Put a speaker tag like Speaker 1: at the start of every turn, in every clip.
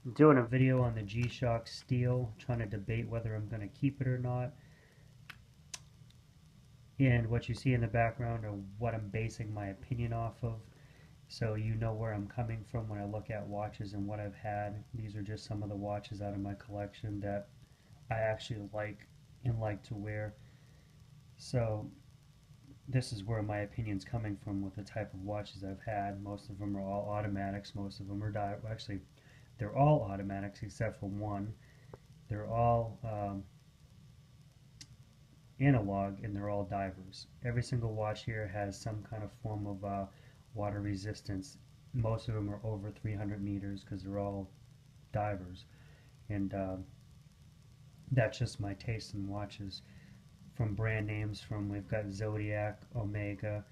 Speaker 1: I'm doing a video on the G-Shock Steel, trying to debate whether I'm going to keep it or not. And what you see in the background are what I'm basing my opinion off of. So you know where I'm coming from when I look at watches and what I've had. These are just some of the watches out of my collection that I actually like and like to wear. So this is where my opinion's coming from with the type of watches I've had. Most of them are all automatics. Most of them are actually, they're all automatics except for one. They're all analog and they're all divers. Every single watch here has some kind of form of water resistance. Most of them are over 300 meters because they're all divers. And that's just my taste in watches. From brand names, we've got Zodiac, Omega,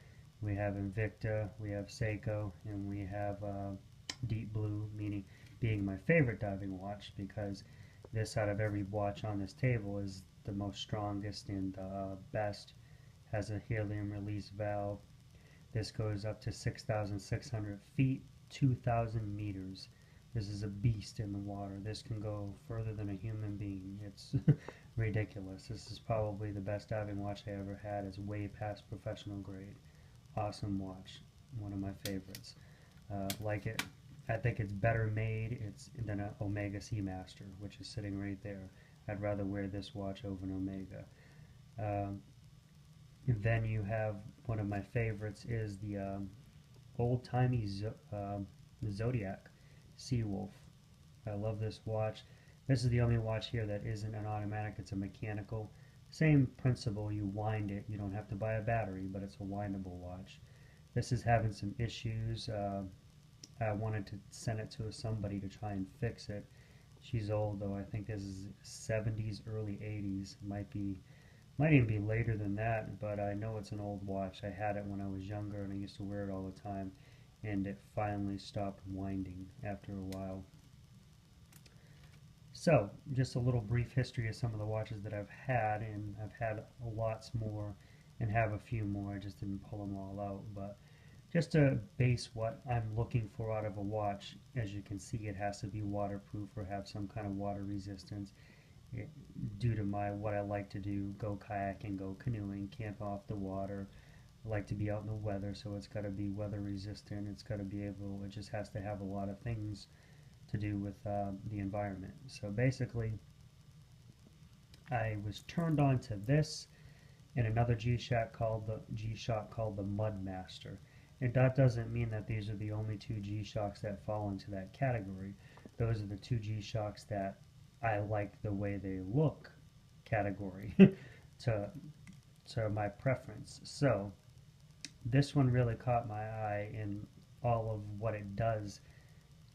Speaker 1: we have Invicta, we have Seiko, and we have Deep Blue, meaning being my favorite diving watch because this out of every watch on this table is the most strongest and best. Has a helium release valve. This goes up to 6,600 feet, 2,000 meters. This is a beast in the water. This can go further than a human being. It's ridiculous. This is probably the best diving watch I ever had. It's way past professional grade. Awesome watch. One of my favorites. Like it. I think it's better made than an Omega Seamaster, which is sitting right there. I'd rather wear this watch over an Omega. Um, then you have one of my favorites is the old-timey Zodiac Seawolf. I love this watch. This is the only watch here that isn't an automatic, it's a mechanical. Same principle, you wind it. You don't have to buy a battery, but it's a windable watch. This is having some issues. I wanted to send it to somebody to try and fix it. She's old though. I think this is 70s, early 80s. Might even be later than that, but I know it's an old watch. I had it when I was younger and I used to wear it all the time, and it finally stopped winding after a while. So, just a little brief history of some of the watches that I've had, and I've had lots more and have a few more. I just didn't pull them all out, but just to base what I'm looking for out of a watch, as you can see, it has to be waterproof or have some kind of water resistance. Due to my what I like to do, go kayaking, go canoeing, camp off the water. I like to be out in the weather, so it's got to be weather resistant. It's got to be able. It just has to have a lot of things to do with the environment. So basically, I was turned on to this and another G-Shock called the Mudmaster. And that doesn't mean that these are the only two G-Shocks that fall into that category. Those are the two G-Shocks that I like the way they look category to my preference. So this one really caught my eye, and all of what it does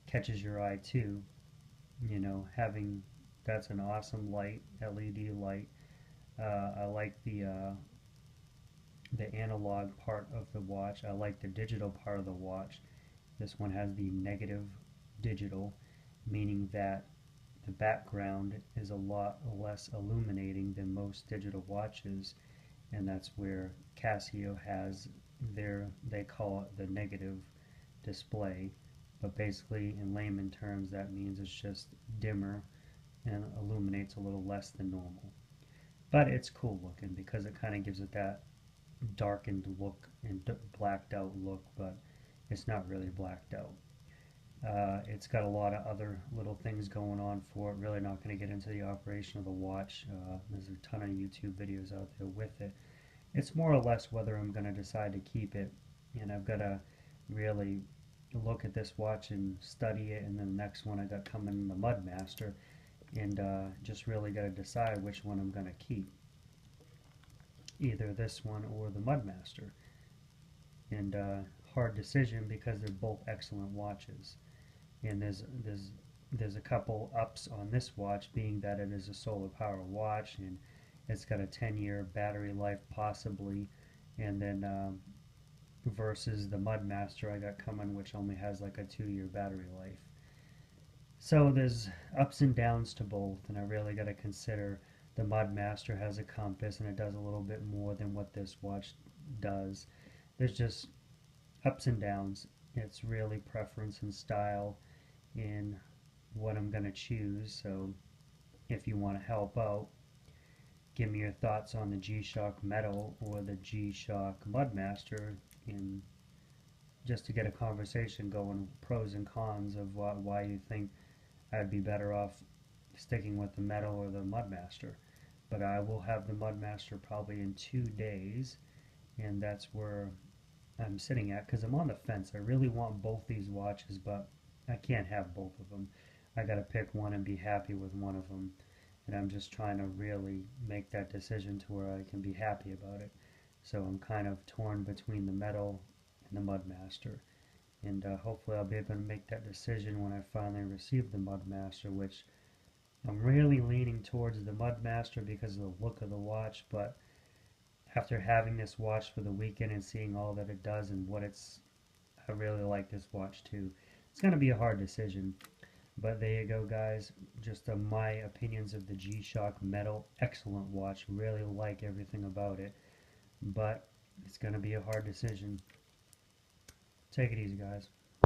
Speaker 1: catches your eye too. You know, having that's an awesome light, LED light. I like the analog part of the watch. I like the digital part of the watch. This one has the negative digital, meaning that the background is a lot less illuminating than most digital watches, and that's where Casio has they call it the negative display, but basically in layman terms that means it's just dimmer and illuminates a little less than normal. But it's cool looking because it kind of gives it that darkened look and blacked out look, but it's not really blacked out. It's got a lot of other little things going on for it. Really not going to get into the operation of the watch. There's a ton of YouTube videos out there with it. It's more or less whether I'm going to decide to keep it, and I've got to really look at this watch and study it, and then the next one I got coming, the Mudmaster, and just really got to decide which one I'm going to keep. Either this one or the Mudmaster. And hard decision because they're both excellent watches. And there's a couple ups on this watch, being that it is a solar power watch and it's got a 10-year battery life possibly, and then versus the Mudmaster I got coming, which only has like a 2-year battery life. So there's ups and downs to both, and I really got to consider the Mudmaster has a compass and it does a little bit more than what this watch does. There's just ups and downs. It's really preference and style in what I'm going to choose. So if you want to help out, give me your thoughts on the G-Shock Metal or the G-Shock Mudmaster, and just to get a conversation going, pros and cons of why you think I'd be better off sticking with the Metal or the Mudmaster. But I will have the Mudmaster probably in 2 days, and that's where I'm sitting at, because I'm on the fence. I really want both these watches, but I can't have both of them. I gotta pick one and be happy with one of them, and I'm just trying to really make that decision to where I can be happy about it. So I'm kind of torn between the Metal and the Mudmaster, and hopefully I'll be able to make that decision when I finally receive the Mudmaster, which I'm really leaning towards the Mudmaster because of the look of the watch. But after having this watch for the weekend and seeing all that it does and I really like this watch too. It's going to be a hard decision. But there you go, guys. Just my opinions of the G-Shock Metal. Excellent watch. Really like everything about it. But it's going to be a hard decision. Take it easy, guys.